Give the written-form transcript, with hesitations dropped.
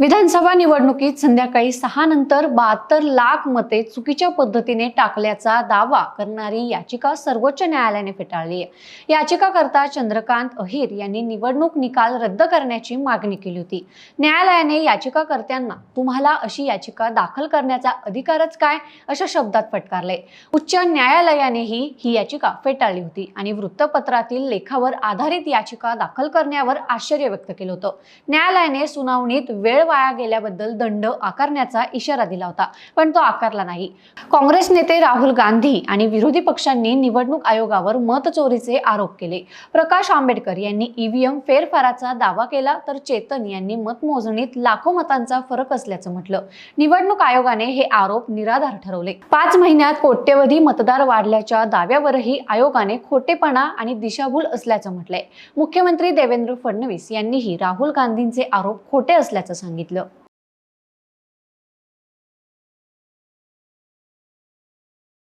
विधानसभा निवडणुकीत संध्याकाळी 6 नंतर 72 लाख मते चुकीच्या पद्धतीने टाकल्याचा दावा करणारी याचिका सर्वोच्च न्यायालयाने फेटाळली आहे। याचिकाकर्ता चंद्रकांत अहिर यांनी निवडणूक निकाल रद्द करण्याची मागणी केली होती। न्यायालयाने याचिकाकर्त्यांना तुम्हाला अशी याचिका दाखल करण्याचा अधिकारच काय अशा शब्दात फटकारले। उच्च न्यायालयानेही ही याचिका फेटाळली होती आणि वृत्तपत्रातील लेखावर आधारित याचिका दाखल करण्यावर आश्चर्य व्यक्त केलं होतं। न्यायालयाने सुनावणीत वेळ वाया गेल्याबद्दल दंड आकारण्याचा इशारा दिला होता, पण तो आकारला नाही। काँग्रेस नेते राहुल गांधी आणि विरोधी पक्षांनी निवडणूक आयोगावर मतचोरीचे आरोप केले। प्रकाश आंबेडकर यांनी ईव्हीएम फेरफाराचा दावा केला, तर चेतन यांनी मतमोजणीत लाखो मतांचा फरक असल्याचं म्हटलं। निवडणूक आयोगाने हे आरोप निराधार ठरवले। 5 महिन्यात कोट्यवधी मतदार वाढल्याच्या दाव्यावरही आयोगाने खोटेपणा आणि दिशाभूल असल्याचं म्हटलंय। मुख्यमंत्री देवेंद्र फडणवीस यांनीही राहुल गांधींचे आरोप खोटे असल्याचं सांगितलं।